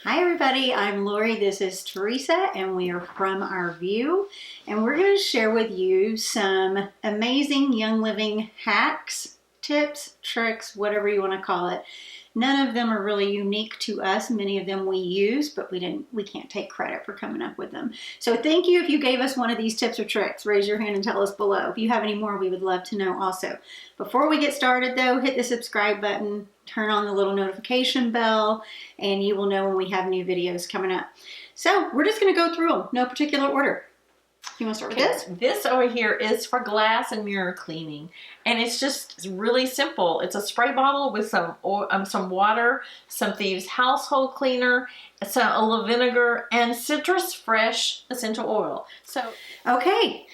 Hi everybody, I'm Lori, this is Teresa, and we are from Our View, and we're going to share with you some amazing Young Living hacks, tips, tricks, whatever you want to call it. None of them are really unique to us. Many of them we use, but we can't take credit for coming up with them. So thank you if you gave us one of these tips or tricks. Raise your hand and tell us below. If you have any more, we would love to know also. Before we get started though, hit the subscribe button, turn on the little notification bell, and you will know when we have new videos coming up. So we're just going to go through them, no particular order. You want to start with this? This over here is for glass and mirror cleaning, and it's really simple. It's a spray bottle with some water, some Thieves household cleaner, a little vinegar, and citrus fresh essential oil. So, okay.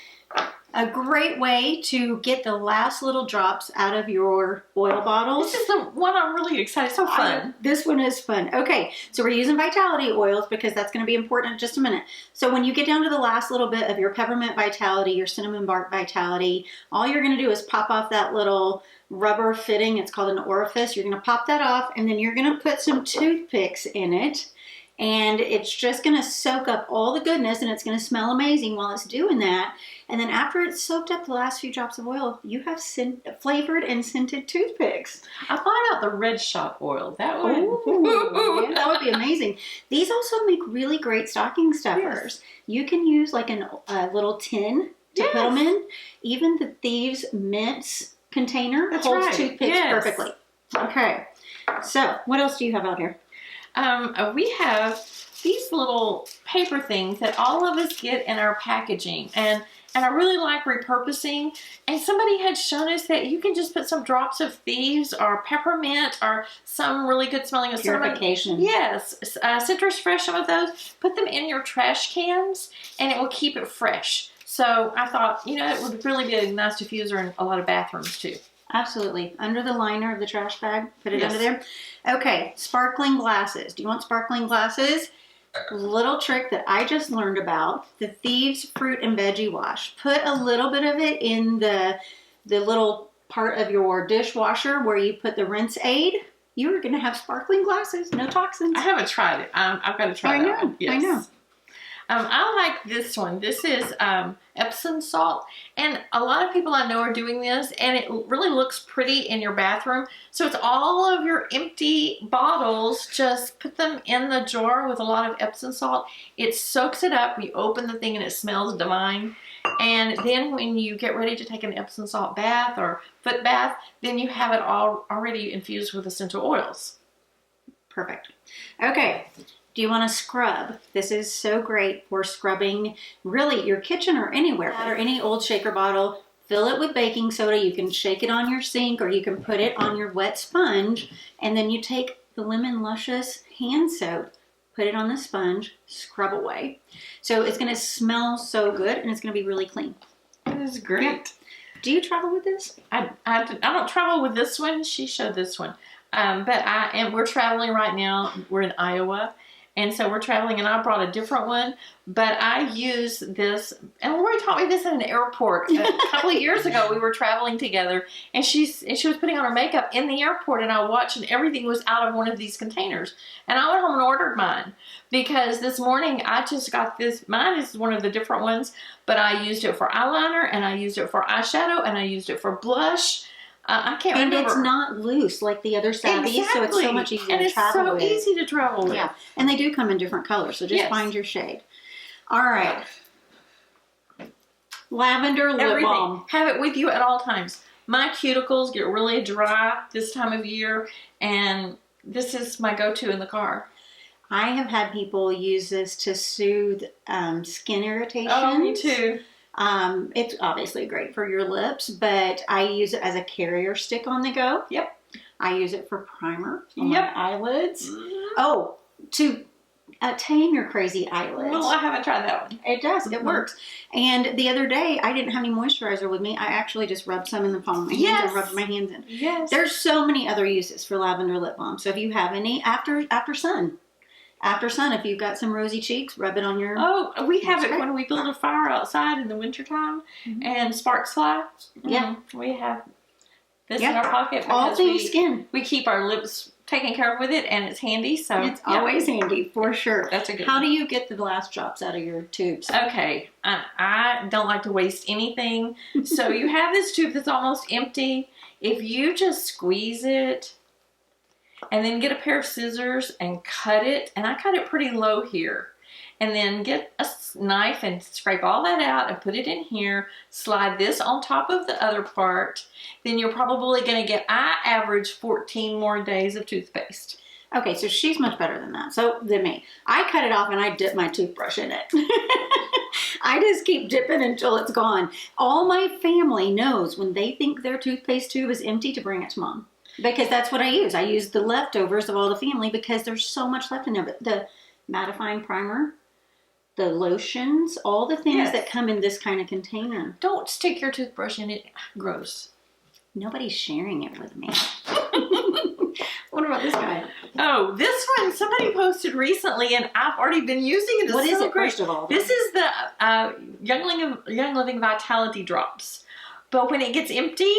A great way to get the last little drops out of your oil bottles. This is the one I'm really excited. So fun. This one is fun. Okay, so we're using Vitality oils because that's going to be important in just a minute. So when you get down to the last little bit of your peppermint Vitality, your cinnamon bark Vitality, all you're going to do is pop off that little rubber fitting. It's called an orifice. You're going to pop that off, and then you're going to put some toothpicks in it. And it's just going to soak up all the goodness, and it's going to smell amazing while it's doing that. And then after it's soaked up the last few drops of oil, you have flavored and scented toothpicks. I thought about the red shot oil. That would, yeah, that would be amazing. These also make really great stocking stuffers. Yes. You can use like a little tin to put them in. Even the Thieves mints container holds toothpicks perfectly. Okay, so what else do you have out here? We have these little paper things that all of us get in our packaging, and I really like repurposing. And somebody had shown us that you can just put some drops of Thieves or peppermint or some really good smelling purification. Yes, citrus fresh, some of those. Put them in your trash cans, and it will keep it fresh. So I thought, you know, it would really be a nice diffuser in a lot of bathrooms too. Absolutely. Under the liner of the trash bag, put it under there. Okay, sparkling glasses. Do you want sparkling glasses? Little trick that I just learned about, the Thieves Fruit and Veggie Wash. Put a little bit of it in the little part of your dishwasher where you put the rinse aid. You are going to have sparkling glasses, no toxins. I haven't tried it. I've got to try that one. Yes. I know. I like this one. This is Epsom salt, and a lot of people I know are doing this, and it really looks pretty in your bathroom. So it's all of your empty bottles, just put them in the jar with a lot of Epsom salt. It soaks it up. You open the thing and it smells divine. And then when you get ready to take an Epsom salt bath or foot bath, then you have it all already infused with essential oils. Perfect. Okay. Do you want to scrub? This is so great for scrubbing really your kitchen or anywhere. Or any old shaker bottle, fill it with baking soda. You can shake it on your sink, or you can put it on your wet sponge, and then you take the Lemon Luscious hand soap, put it on the sponge, scrub away. So it's going to smell so good, and it's going to be really clean. That is great. Yeah. Do you travel with this? I don't travel with this one. She showed this one. We're traveling right now. We're in Iowa. And so we're traveling, and I brought a different one, but I use this, and Lori taught me this at an airport a couple of years ago. We were traveling together, and she was putting on her makeup in the airport, and I watched, and everything was out of one of these containers. And I went home and ordered mine, because this morning I just got this. Mine is one of the different ones, but I used it for eyeliner, and I used it for eyeshadow, and I used it for blush. I can't remember. And it's not loose like the other Savvies, so it's so much easier to travel with. And it's so easy to travel with. Yeah, and they do come in different colors, so just find your shade. All right. Lavender lip balm. Have it with you at all times. My cuticles get really dry this time of year, and this is my go-to in the car. I have had people use this to soothe skin irritation. Oh, me too. It's obviously great for your lips, but I use it as a carrier stick on the go. Yep. I use it for primer on my eyelids. Oh, to tame your crazy eyelids. Well, I haven't tried that one. It does. It works. And the other day, I didn't have any moisturizer with me. I actually just rubbed some in the palm of my hands and rubbed my hands in. Yes. There's so many other uses for lavender lip balm. So if you have any after sun, if you've got some rosy cheeks, rub it on your... Oh, we have it when we build a fire outside in the wintertime and sparks fly. Yeah. We have this in our pocket. All things skin. We keep our lips taken care of with it, and it's handy. So it's always handy for sure. That's a good How one. do you get the glass drops out of your tubes? Okay, I don't like to waste anything. So you have this tube that's almost empty. If you just squeeze it and then get a pair of scissors and cut it, and I cut it pretty low here, and then get a knife and scrape all that out and put it in here, slide this on top of the other part, then you're probably going to get, I average 14 more days of toothpaste. Okay, so she's much better than that. So, than me. I cut it off and I dip my toothbrush in it. I just keep dipping until it's gone. All my family knows when they think their toothpaste tube is empty to bring it to Mom. Because that's what I use. I use the leftovers of all the family because there's so much left in there. But the mattifying primer, the lotions, all the things that come in this kind of container. Don't stick your toothbrush in it. Gross. Nobody's sharing it with me. What about this guy? Oh, this one somebody posted recently, and I've already been using it. What is it, great. first of all? This is the Young Living Vitality Drops. But when it gets empty,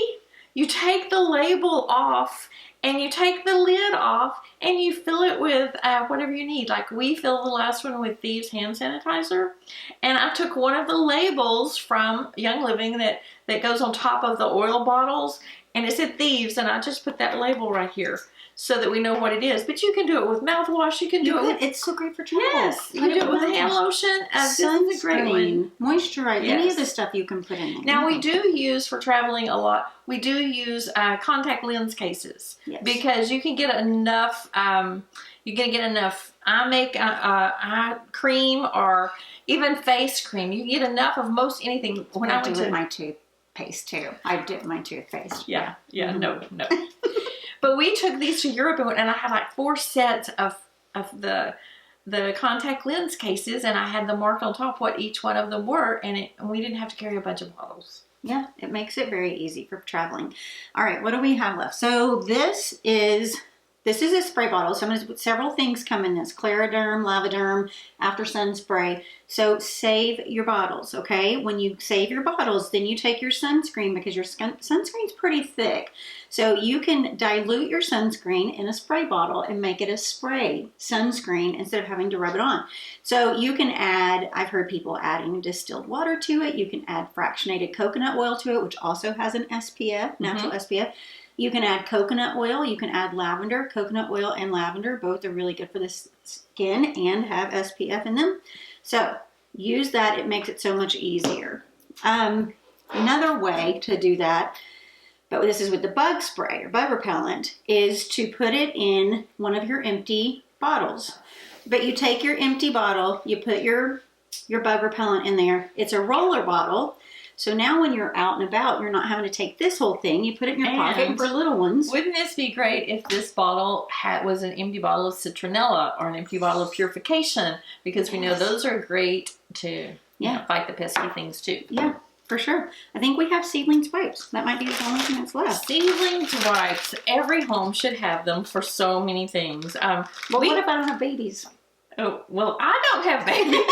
you take the label off, and you take the lid off, and you fill it with whatever you need. Like we filled the last one with Thieves hand sanitizer. And I took one of the labels from Young Living that goes on top of the oil bottles, and it said Thieves, and I just put that label right here so that we know what it is. But you can do it with mouthwash. You can do it with... It's so great for travel. Yes, you can do it with hand lotion. This is a great one. Moisturize, Yes. any of the stuff you can put in there. Now we do use, for traveling a lot, we do use contact lens cases. Yes. Because you can get enough, you can get enough eye cream or even face cream. You can get enough of most anything. When I went to my toothpaste too. I dip my toothpaste. Yeah, no. But we took these to Europe, and I had like 4 sets of the contact lens cases, and I had the mark on top what each one of them were, and we didn't have to carry a bunch of bottles. Yeah, it makes it very easy for traveling. All right, what do we have left? So this is a spray bottle. So I'm going to put several things come in this. Clariderm, Lavaderm, After Sun Spray. So save your bottles, okay? When you save your bottles, then you take your sunscreen because your sunscreen's pretty thick. So you can dilute your sunscreen in a spray bottle and make it a spray sunscreen instead of having to rub it on. So you can add, I've heard people adding distilled water to it. You can add fractionated coconut oil to it, which also has an SPF, natural SPF. You can add coconut oil. You can add lavender. Coconut oil and lavender, both are really good for the skin and have SPF in them. So use that. It makes it so much easier. Another way to do that, but this is with the bug spray or bug repellent, is to put it in one of your empty bottles. But you take your empty bottle, you put your bug repellent in there. It's a roller bottle. So now when you're out and about, you're not having to take this whole thing. You put it in your pocket for little ones. Wouldn't this be great if this bottle was an empty bottle of citronella or an empty bottle of purification? Because we know those are great to fight the pesky things too. Yeah, for sure. I think we have seedlings wipes. That might be the only thing that's left. Seedlings wipes. Every home should have them for so many things. Well, what if I don't have babies? Oh, well, I don't have babies.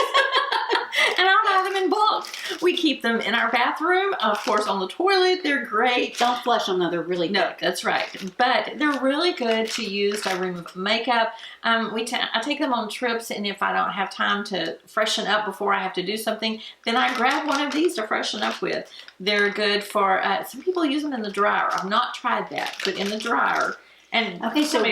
And I'll buy them in bulk. We keep them in our bathroom, of course, on the toilet. They're great. Don't flush them though. They're really good. No, that's right. But they're really good to use to remove makeup. I take them on trips, and if I don't have time to freshen up before I have to do something, then I grab one of these to freshen up with. They're good for, some people use them in the dryer. I've not tried that, but in the dryer. And okay, so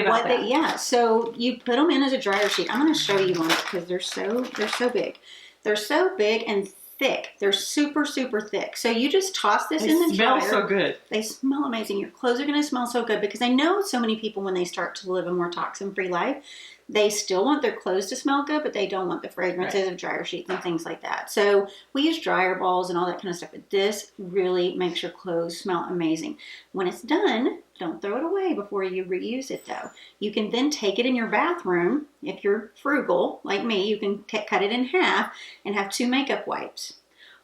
so you put them in as a dryer sheet. I'm going to show you one because they're so big. They're so big and thick. They're super, super thick. So you just toss this in the dryer. They smell so good. They smell amazing. Your clothes are going to smell so good because I know so many people when they start to live a more toxin-free life, they still want their clothes to smell good, but they don't want the fragrances of dryer sheets and things like that. So we use dryer balls and all that kind of stuff, but this really makes your clothes smell amazing. When it's done, don't throw it away before you reuse it though. You can then take it in your bathroom. If you're frugal like me, you can cut it in half and have 2 makeup wipes.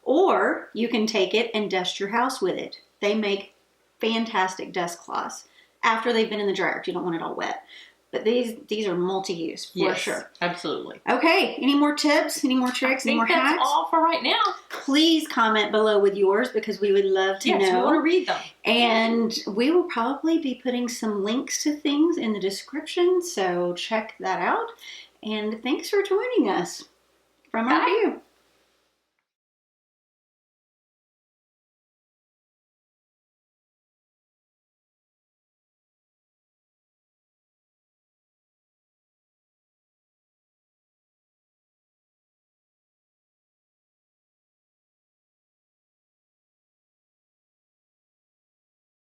Or you can take it and dust your house with it. They make fantastic dust cloths after they've been in the dryer if you don't want it all wet. But these are multi-use for sure. Absolutely. Okay, any more tips? Any more tricks? Any more hacks? That's all for right now. please comment below with yours because we would love to Yes, we know. want to read them. And we will probably be putting some links to things in the description, so check that out. And thanks for joining us from our view.